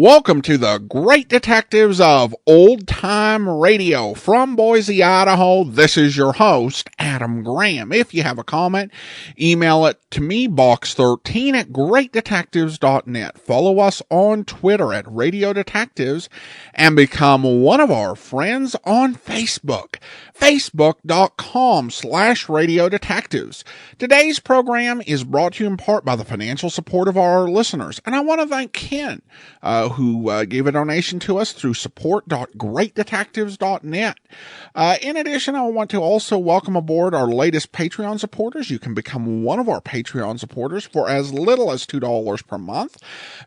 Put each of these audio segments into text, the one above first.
Welcome to the Great Detectives of Old Time Radio. From Boise, Idaho, this is your host, Adam Graham. If you have a comment, email it to me, box13 at greatdetectives.net. Follow us on Twitter at Radio Detectives and become one of our friends on Facebook, facebook.com/Radio Detectives. Today's program is brought to you in part by the financial support of our listeners, and I want to thank Ken, who gave a donation to us through support.greatdetectives.net. In addition, I want to also welcome aboard our latest Patreon supporters. You can become one of our Patreon supporters for as little as $2 per month.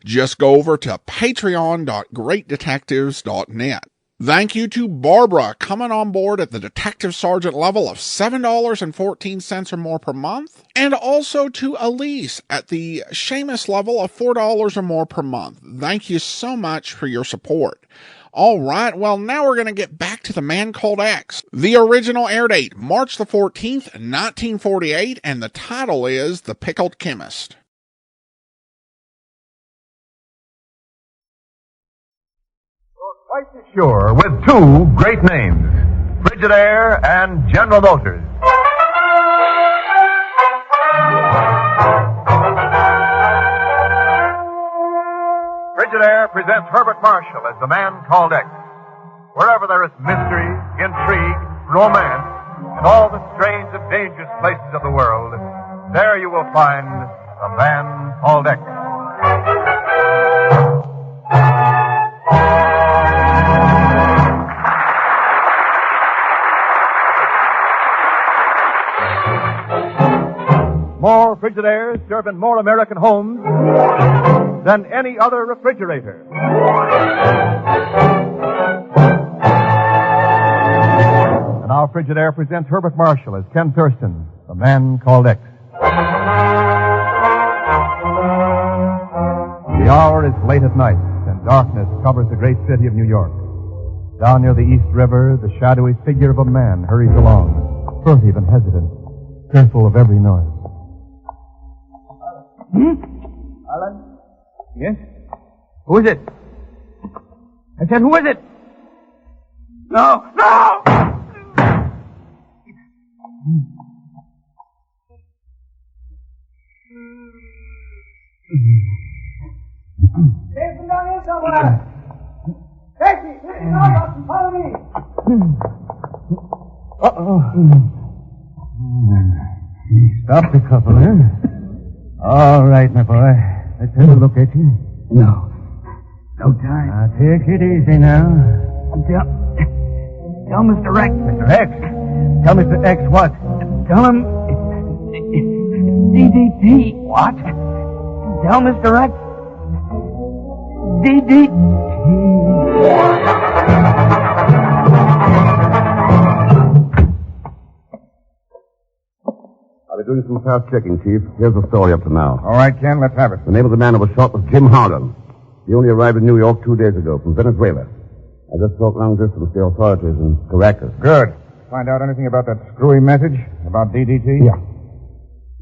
Just go over to patreon.greatdetectives.net. Thank you to Barbara, coming on board at the Detective Sergeant level of $7.14 or more per month, and also to Elise at the Chemist level of $4 or more per month. Thank you so much for your support. All right, well, now we're going to get back to The Man Called X. The original air date, March the 14th, 1948, and the title is The Pickled Chemist. Twice as sure with two great names, Frigidaire and General Motors. Frigidaire presents Herbert Marshall as The Man Called X. Wherever there is mystery, intrigue, romance, and all the strange and dangerous places of the world, there you will find The Man Called X. More Frigidaires serve in more American homes than any other refrigerator. And our Frigidaire presents Herbert Marshall as Ken Thurston, The Man Called X. The hour is late at night, and darkness covers the great city of New York. Down near the East River, the shadowy figure of a man hurries along, furtive and hesitant, fearful of every noise. Alan? Yes? Who is it? I said, who is it? No! No! There's some down here somewhere. Casey! Follow me! Uh-oh. Stop the couple, eh? All right, my boy. Let's have a look at you. No. No time. Now, take it easy now. Tell Mr. X. Mr. X? Tell Mr. X what? Tell him DDT. What? Tell Mr. X DDT. I'll be doing some fast checking, Chief. Here's the story up to now. All right, Ken, let's have it. The name of the man who was shot was Jim Harden. He only arrived in New York 2 days ago from Venezuela. I just talked long distance with the authorities in Caracas. Good. Find out anything about that screwy message about DDT? Yeah.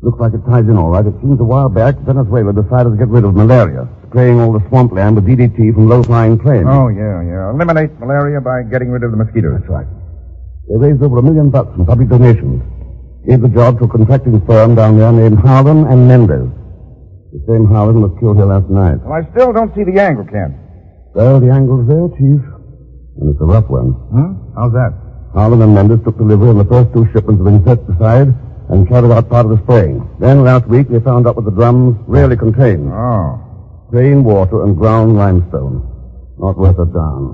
Looks like it ties in all right. It seems a while back Venezuela decided to get rid of malaria, spraying all the swampland with DDT from low-flying planes. Oh, yeah. Eliminate malaria by getting rid of the mosquitoes. That's right. They raised over $1 million from public donations. Gave the job to a contracting firm down there named Harlan and Mendez. The same Harlan was killed here last night. Well, I still don't see the angle, Ken. Well, the angle's there, Chief. And it's a rough one. How's that? Harlan and Mendez took delivery on the first 2 shipments of insecticide and carried out part of the spraying. Then last week they found out what the drums really contained. Oh. Plain water and ground limestone. Not worth a darn.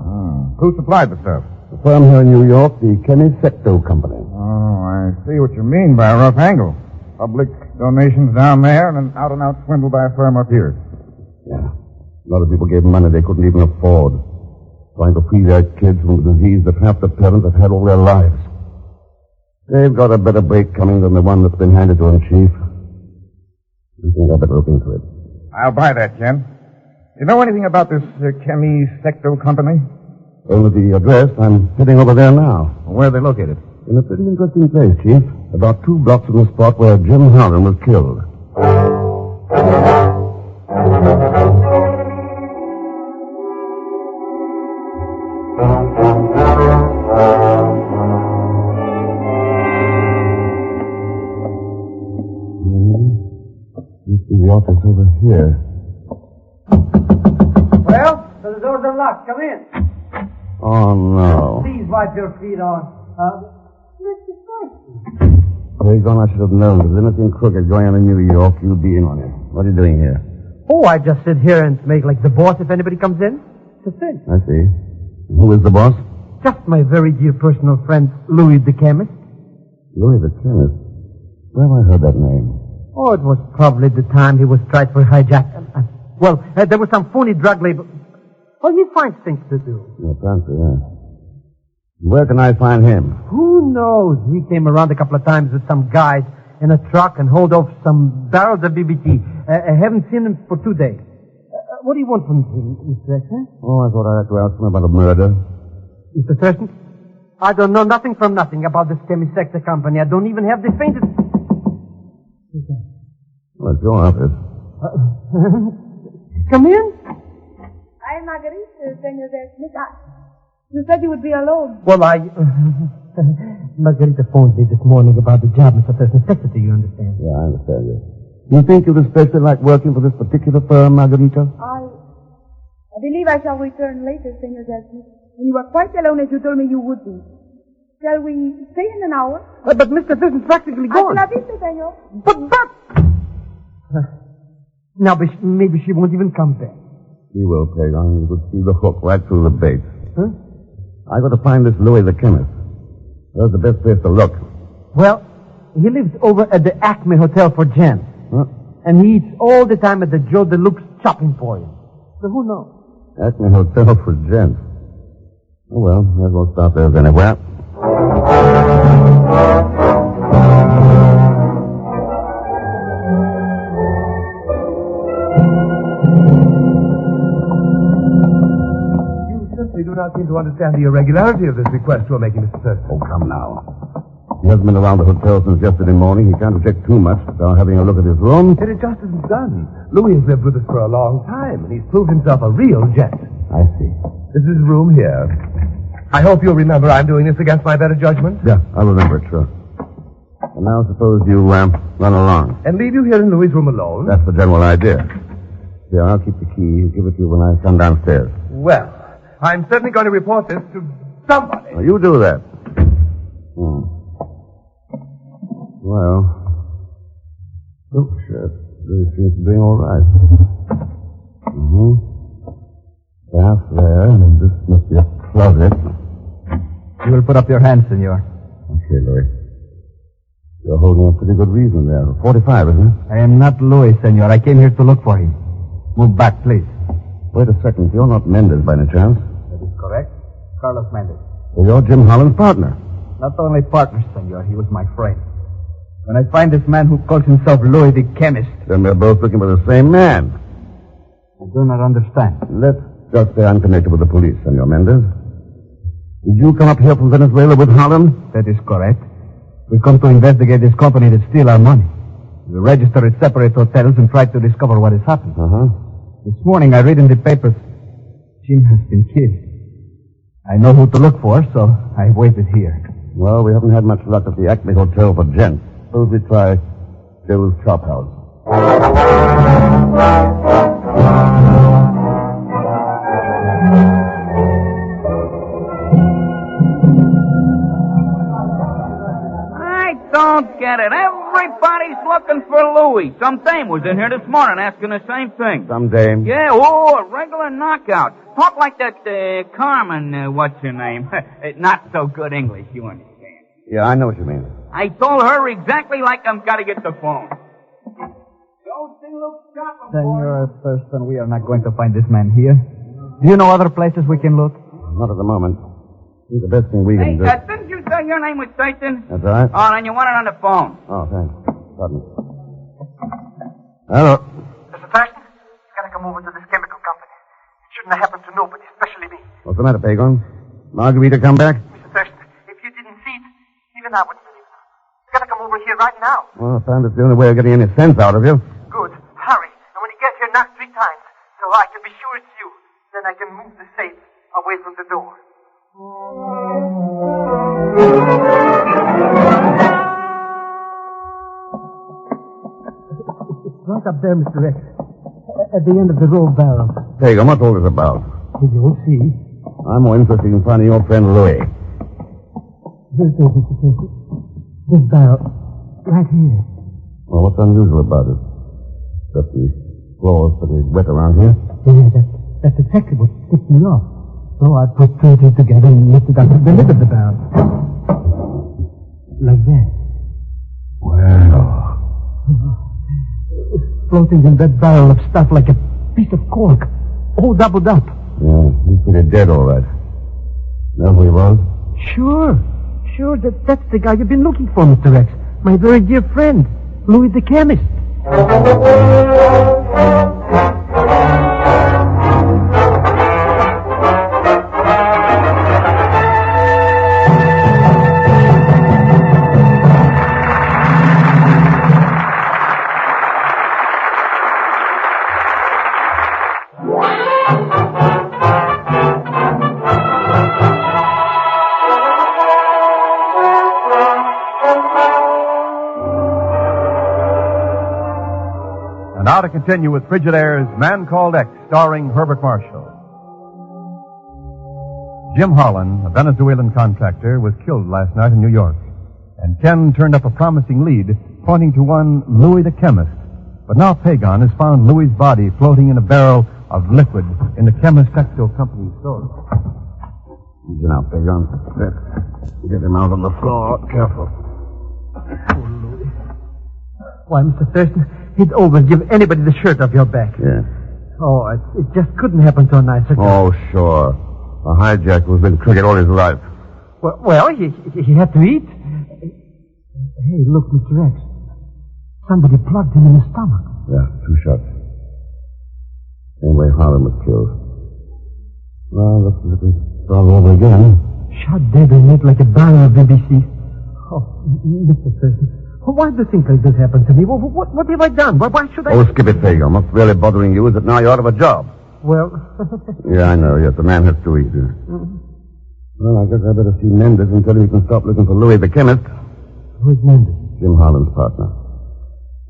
Who supplied the stuff? The firm here in New York, the Chemist Company. Oh, I see what you mean by a rough angle. Public donations down there and an out-and-out swindle by a firm up here. Yeah. A lot of people gave money they couldn't even afford. Trying to free their kids from a disease that half the parents have had all their lives. They've got a better break coming than the one that's been handed to them, Chief. I think I better look into it. I'll buy that, Ken. You know anything about this Chemist Company? Only the address. I'm heading over there now. Where are they located? In a pretty interesting place, Chief. About 2 blocks from the spot where Jim Harlan was killed. The office over here. Well, the doors are locked. Come in. Oh, no. Please wipe your feet on. Mr. Pegon, I should have known. If there's anything crooked going on in New York, you'd be in on it. What are you doing here? Oh, I just sit here and make like the boss if anybody comes in. That's it. I see. Who is the boss? Just my very dear personal friend, Louis the Chemist. Louis the Chemist. Where have I heard that name? Oh, it was probably the time he was tried for hijack. There was some phony drug label. Well, he finds things to do. Yeah, apparently, yeah. Where can I find him? Who knows? He came around a couple of times with some guys in a truck and hauled off some barrels of BBT. I haven't seen him for 2 days. What do you want from him, Mr. Exner? Oh, I thought I had to ask him about a murder. Mr. Thurston? I don't know nothing from nothing about this Chemist sector company. I don't even have the faintest... Well, it's your office. Come in. I'm Marguerite, Senor Smith. You said you would be alone. Well, Margarita phoned me this morning about the job, Mr. Thurston. Secretary, you understand? Yeah, I understand you. You think you'd especially like working for this particular firm, Margarita? I believe I shall return later, Senor Smith. When you are quite alone as you told me you would be. Shall we stay in an hour? But Mr. Thurston's practically gone. Hasta la vista, senor. But... Now, maybe she won't even come back. She will, Pegon. You could see the hook right through the bait. Huh? I got to find this Louis the Chemist. Where's the best place to look? Well, he lives over at the Acme Hotel for gents. Huh? And he eats all the time at the Joe Deluxe chopping point. So who knows? Acme Hotel for gents. Oh, well, may as well stop there anywhere. We do not seem to understand the irregularity of this request you are making, Mr. Thurston. Oh, come now. He hasn't been around the hotel since yesterday morning. He can't object too much without having a look at his room. It just isn't done. Louis has lived with us for a long time, and he's proved himself a real gent. I see. This is his room here. I hope you'll remember I'm doing this against my better judgment. Yeah, I'll remember it, sure. And now suppose you run along. And leave you here in Louis' room alone? That's the general idea. Here, I'll keep the key. Give it to you when I come downstairs. Well, I'm certainly going to report this to somebody. Well, you do that. Well, oh, shit. Really seems to be all right. Bath there, and this must be a closet. You will put up your hands, senor. Okay, Louis. You're holding a pretty good reason there. 45, isn't it? I am not Louis, senor. I came here to look for him. Move back, please. Wait a second. You're not Mendez by any chance? That is correct. Carlos Mendez. Well, you're Jim Holland's partner. Not only partner, senor. He was my friend. When I find this man who calls himself Louis the Chemist... Then we're both looking for the same man. I do not understand. Let's just say I'm connected with the police, Senor Mendez. Did you come up here from Venezuela with Holland? That is correct. We come to investigate this company that steals our money. We register at separate hotels and try to discover what has happened. This morning I read in the papers, Jim has been killed. I know who to look for, so I waited here. Well, we haven't had much luck at the Acme Hotel for gents. Suppose we try Joe's Chop House. I don't get it. Everybody's looking for Louis. Some dame was in here this morning asking the same thing. Some dame? Yeah, a regular knockout. Talk like that Carmen, what's her name? Not so good English, you understand. Yeah, I know what you mean. I told her exactly like I'm gotta get the phone. Senor Thurston, we are not going to find this man here. Do you know other places we can look? Not at the moment. I think the best thing we can do... didn't you say your name was Satan? That's right. Oh, then you want it on the phone. Oh, thanks. Pardon me. Hello. Mr. Thurston, you gotta come over to this chemical company. It shouldn't have happened to nobody, especially me. What's the matter, Pegon? Margarita come back? Mr. Thurston, if you didn't see it, even I wouldn't believe it. You gotta come over here right now. Well, I found it's the only way of getting any sense out of you. Good. Hurry. And when you get here, knock 3 times, so I can be sure it's you. Then I can move the safe away from the door. Right up there, Mr. X. At the end of the row of barrels. Pegon, what's all this about? You'll see. I'm more interested in finding your friend Louis. Here's this, Mr. Percy. This barrel. Right here. Well, what's unusual about it? That the floor's pretty wet around here. Yeah, that's exactly what tipped me off. So I put two and two together and lifted up the lid of the barrel. Like that. Well. Floating in that barrel of stuff like a piece of cork. All doubled up. Yeah, he's pretty dead, all right. Know who he was? Sure. That's the guy you've been looking for, Mr. X. My very dear friend, Louis the Chemist. And now to continue with Frigidaire's Man Called X, starring Herbert Marshall. Jim Holland, a Venezuelan contractor, was killed last night in New York. And Ken turned up a promising lead, pointing to one Louis the Chemist. But now Pegon has found Louis's body floating in a barrel of liquid in the Chemist Textile Company's store. Easy now, Pegon. Get him out on the floor. Careful. Why, Mr. Thurston, he'd always give anybody the shirt off your back. Yeah. Oh, it just couldn't happen to a nicer guy. Oh, sure. A hijacker who's been crooked all his life. Well, he had to eat. Hey, look, Mr. X. Somebody plugged him in the stomach. Yeah, 2 shots. Same way Harlan was killed. Well, looks as if it's all over again. Shot dead and lit like a barrel of BBC. Oh, Mr. Thurston, why do things like this happen to me? What have I done? Why should I... Oh, skip it, Pegon. What's really bothering you is that now you're out of a job. Well... Yeah, I know. Yes, the man has to eat. Mm-hmm. Well, I guess I better see Mendes and tell him he can stop looking for Louis the Chemist. Who's Mendes? Jim Holland's partner.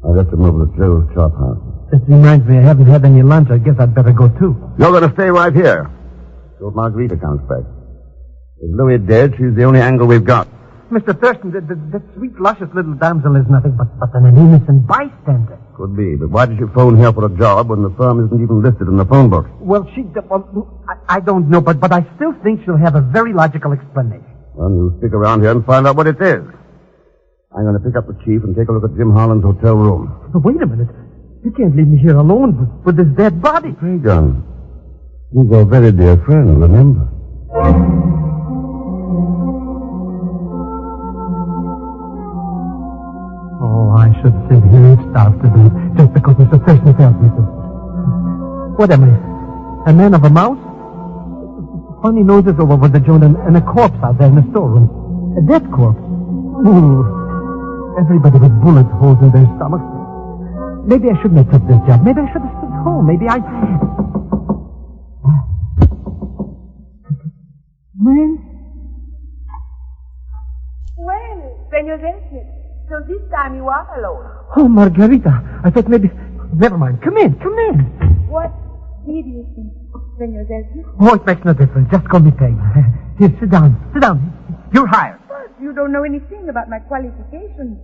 I left him over at Joe's chop house. That reminds me, I haven't had any lunch. I guess I'd better go, too. You're going to stay right here. Till Margarita comes back. With Louis dead, she's the only angle we've got. Mr. Thurston, that sweet, luscious little damsel is nothing but an innocent bystander. Could be, but why did you phone here for a job when the firm isn't even listed in the phone book? Well, I don't know, but I still think she'll have a very logical explanation. Well, you stick around here and find out what it is. I'm going to pick up the chief and take a look at Jim Holland's hotel room. But wait a minute. You can't leave me here alone with this dead body. Pegon, he's a very dear friend, remember? Oh, I should sit here and starve to do just because Mr. Thurston tells me to. What am I? A man of a mouse? Funny noises all over the joint and a corpse out there in the storeroom. A dead corpse. Ooh. Everybody with bullet holes in their stomachs. Maybe I shouldn't have took this job. Maybe I should have stayed home. Maybe I... Man? Well, Senor Zelknit, so this time you are alone. Oh, Margarita. I thought maybe... Never mind. Come in. What did you think, Senor Zelknit? Oh, it makes no difference. Just call me Peg. Here, sit down. You're hired. But you don't know anything about my qualifications.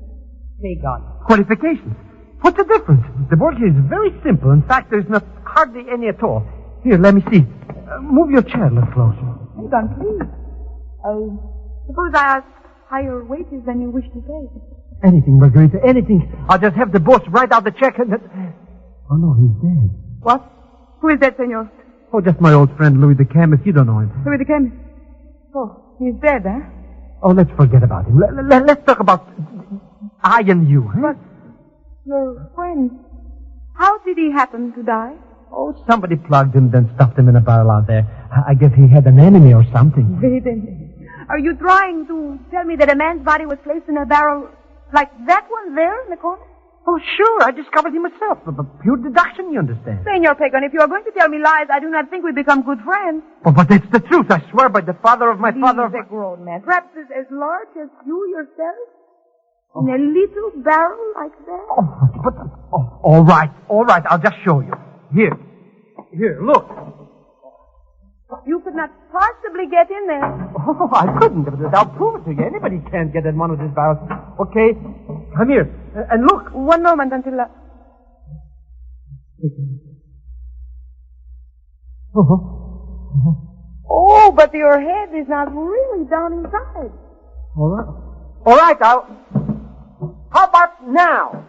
Pegon. Qualifications? What's the difference? The work here is very simple. In fact, there's not hardly any at all. Here, let me see. Move your chair a little closer. Pegon, please. Suppose I ask higher wages than you wish to pay. Anything, Margarita, anything. I'll just have the boss write out the check and... Oh, no, he's dead. What? Who is that, senor? Oh, just my old friend, Louis the Chemist. You don't know him. Louis the Chemist. Oh, he's dead, eh? Oh, let's forget about him. Let's talk about I and you, huh? But your friend, how did he happen to die? Oh, somebody plugged him, then stuffed him in a barrel out there. I guess he had an enemy or something. Wait a minute. Are you trying to tell me that a man's body was placed in a barrel like that one there in the corner? Oh, sure. I discovered him myself. But pure deduction, you understand. Senor Pegon, if you are going to tell me lies, I do not think we become good friends. But it's the truth. I swear by the father of my father. He's a grown man. Perhaps as large as you yourself? In a little barrel like that? All right. I'll just show you. Here, look. You could not possibly get in there. Oh, I couldn't. I'll prove it to you. Anybody can't get in one of these barrels. Okay, come here. And look. One moment until... Oh, but your head is not really down inside. All right, How about now?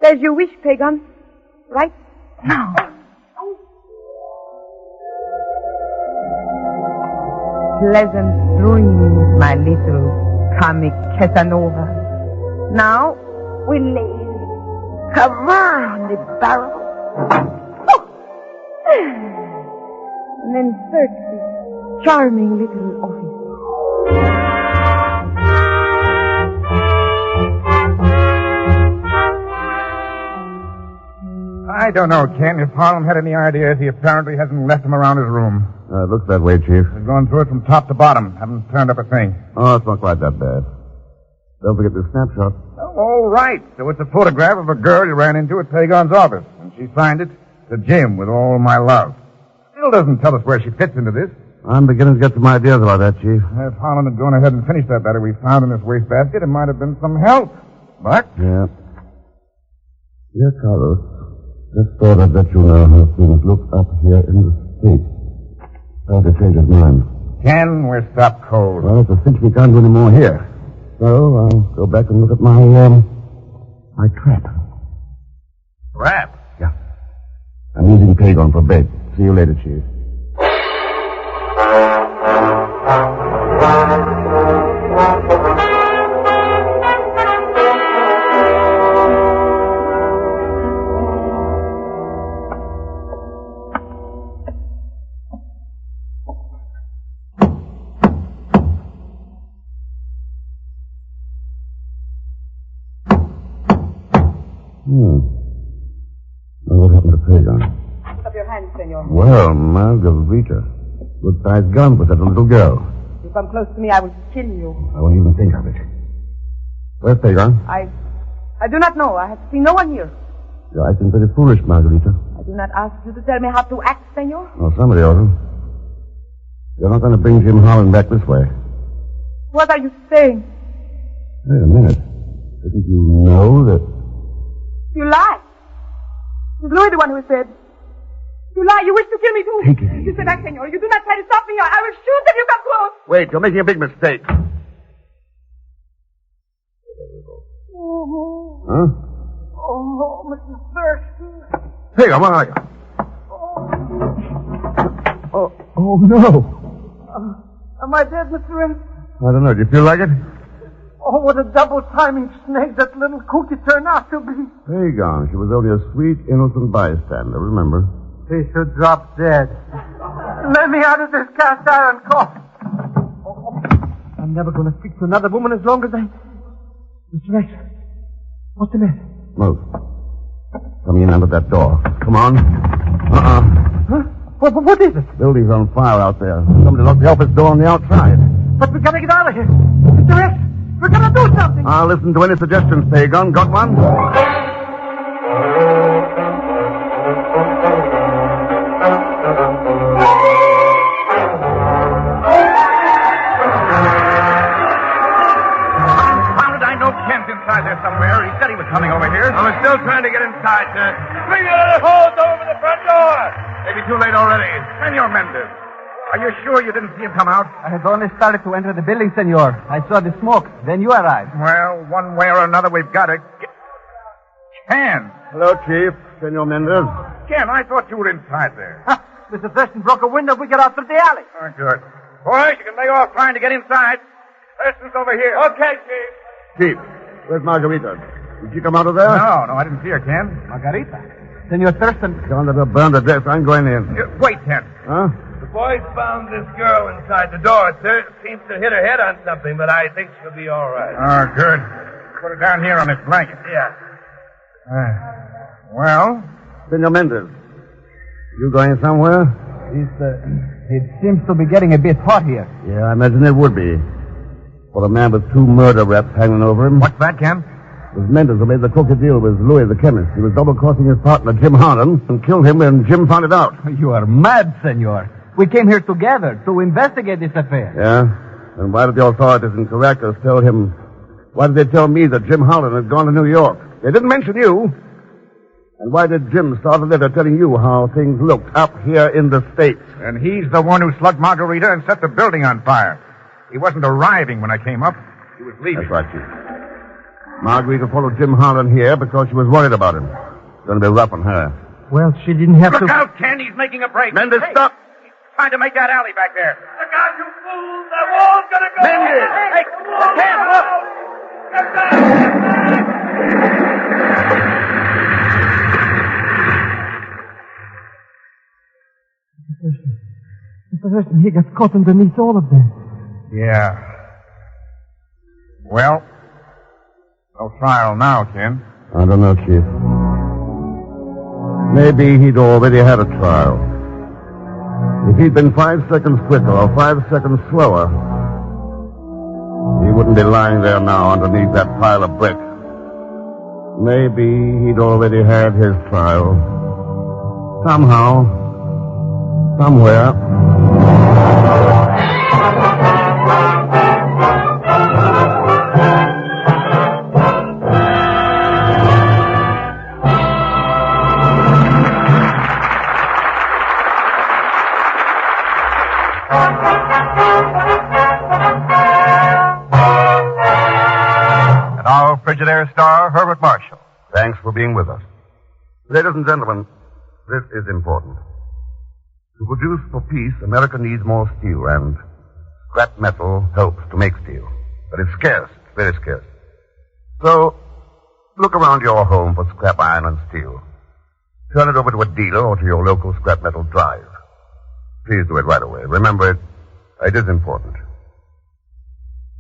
As you wish, Pegon. Right now. Pleasant dreams, my little comic Casanova. Now, we lay cover on the barrel. And then search this charming little office. I don't know, Ken, if Harlem had any ideas. He apparently hasn't left them around his room. It looks that way, Chief. He's gone through it from top to bottom. Haven't turned up a thing. Oh, it's not quite that bad. Don't forget the snapshot. Oh, all right. So it's a photograph of a girl you ran into at Pegon's office. And she signed it to Jim with all my love. Still doesn't tell us where she fits into this. I'm beginning to get some ideas about that, Chief. If Harlan had gone ahead and finished that letter we found in this wastebasket, it might have been some help. But... Yeah. Dear Carlos, just thought I'd let you know how things look up here in the States. Tried to change his mind. Ken, we're stopped cold. Well, it's a cinch we can't do any more here. So I'll go back and look at my trap. Trap? Yeah. I'm using Pegon for bait. See you later, Chief. Well, what happened to Pegon? Put up your hands, senor. Well, Margarita. Good-sized gun for such a little girl. If you come close to me, I will kill you. I won't even think of it. Where's Pegon? I do not know. I have seen no one here. You're acting pretty foolish, Margarita. I do not ask you to tell me how to act, senor. Well, somebody ought to. You're not going to bring Jim Holland back this way. What are you saying? Wait a minute. Didn't you know that... You lie. It's Louis the one who said. You lie. You wish to kill me too. Take it easy. You said that, senor. You do not try to stop me. I will shoot if you come close. Wait, you're making a big mistake. Oh, Huh? Mr. Thurston. Hey, where are you? Oh, no. Am I dead, Mr. Rim? I don't know. Do you feel like it? Oh, what a double-timing snake that little cookie turned out to be. Pegon. She was only a sweet, innocent bystander, remember? He should drop dead. Let me out of this cast iron coffin. I'm never going to speak to another woman as long as I... Mr. X, what's the matter? Move. Coming in under that door. Come on. Huh? What is it? Building's on fire out there. Somebody locked the office door on the outside. But we gotta get out of here. Mr. X, we're gonna do something. I'll listen to any suggestions, Pegon. Got one? Inside there somewhere. He said he was coming over here. I was still trying to get inside, sir. Bring the little hose over the front door. Maybe too late already. Senor Mendez, are you sure you didn't see him come out? I had only started to enter the building, senor. I saw the smoke. Then you arrived. Well, one way or another, we've got to get... Ken. Hello, Chief. Senor Mendez. Ken, I thought you were inside there. Mr. Thurston broke a window. We got out through the alley. Oh, good. Boys, you can lay off trying to get inside. Thurston's over here. Okay, Chief. Chief, where's Margarita? Did she come out of there? No, I didn't see her, Ken. Margarita. Senor Thurston. Don't let her burn to death. I'm going in. Wait, Ken. Huh? The boys found this girl inside the door, sir. Seems to hit her head on something, but I think she'll be all right. Oh, good. Put her down here on this blanket. Yeah. Well? Senor Mendez, you going somewhere? It seems to be getting a bit hot here. Yeah, I imagine it would be. For a man with 2 murder reps hanging over him. What's that, Ken? It was Mendez who made the crooked deal with Louis the chemist. He was double-crossing his partner, Jim Harlan, and killed him when Jim found it out. You are mad, senor. We came here together to investigate this affair. Yeah? And why did the authorities in Caracas tell him... Why did they tell me that Jim Harlan had gone to New York? They didn't mention you. And why did Jim start a letter telling you how things looked up here in the States? And he's the one who slugged Margarita and set the building on fire. He wasn't arriving when I came up. He was leaving. That's right, Chief. Margarita followed Jim Harlan here because she was worried about him. It's going to be rough on her. Well, she didn't have Look out, Ken! He's making a break. Mendez, stop! He's trying to make that alley back there. Look out, you fool! The wall's gonna go! Mendez! Hey, Ken, look! Mr. Thurston, he got caught underneath all of them. Yeah. Well, no trial now, Ken. I don't know, Chief. Maybe he'd already had a trial. If he'd been 5 seconds quicker or 5 seconds slower, he wouldn't be lying there now underneath that pile of brick. Maybe he'd already had his trial. Somehow, somewhere. Frigidaire star Herbert Marshall. Thanks for being with us. Ladies and gentlemen, this is important. To produce for peace, America needs more steel, and scrap metal helps to make steel. But it's scarce, very scarce. So, look around your home for scrap iron and steel. Turn it over to a dealer or to your local scrap metal drive. Please do it right away. Remember, it is important.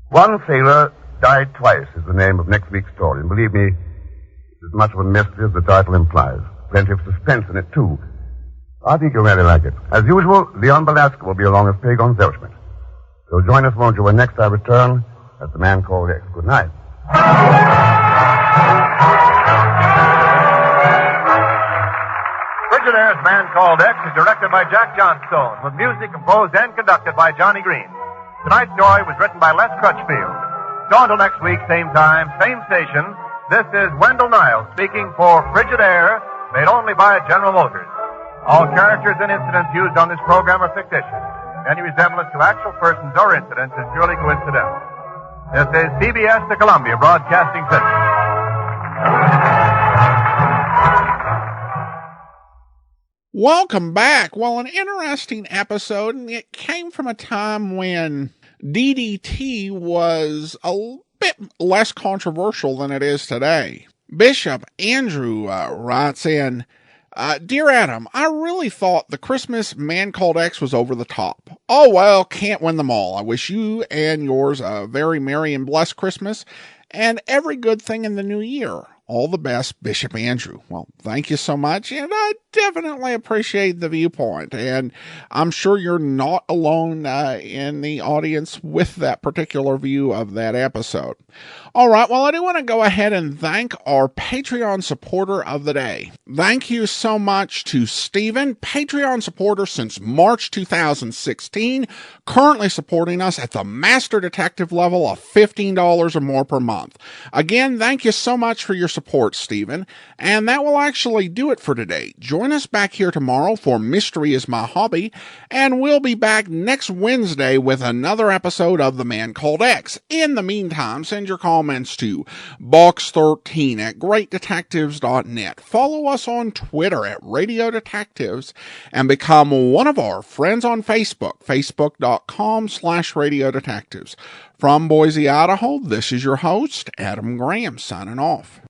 One sailor died twice is the name of next week's story. And believe me, it's as much of a mystery as the title implies. Plenty of suspense in it, too. I think you'll really like it. As usual, Leon Belasco will be along as Pegon Zelsschmidt. So join us, won't you, when next I return as The Man Called X. Good night. Frigidaire's Man Called X is directed by Jack Johnstone, with music composed and conducted by Johnny Green. Tonight's story was written by Les Crutchfield. So until next week, same time, same station, this is Wendell Niles speaking for Frigidaire, made only by General Motors. All characters and incidents used on this program are fictitious. Any resemblance to actual persons or incidents is purely coincidental. This is CBS, the Columbia Broadcasting System. Welcome back. Well, an interesting episode, and it came from a time when DDT was a bit less controversial than it is today. Bishop Andrew writes in, Dear Adam, I really thought the Christmas Man Called X was over the top. Oh well, can't win them all. I wish you and yours a very merry and blessed Christmas and every good thing in the new year. All the best, Bishop Andrew. Well, thank you so much, and I definitely appreciate the viewpoint, and I'm sure you're not alone in the audience with that particular view of that episode. All right, well, I do want to go ahead and thank our Patreon supporter of the day. Thank you so much to Stephen, Patreon supporter since March 2016, currently supporting us at the Master Detective level of $15 or more per month. Again, thank you so much for your support, Stephen, and that will actually do it for today. Join us back here tomorrow for Mystery is My Hobby, and we'll be back next Wednesday with another episode of The Man Called X. In the meantime, send your comments to box13 at greatdetectives.net. Follow us on Twitter at Radio Detectives, and become one of our friends on Facebook, facebook.com/Radio Detectives. From Boise, Idaho, this is your host, Adam Graham, signing off.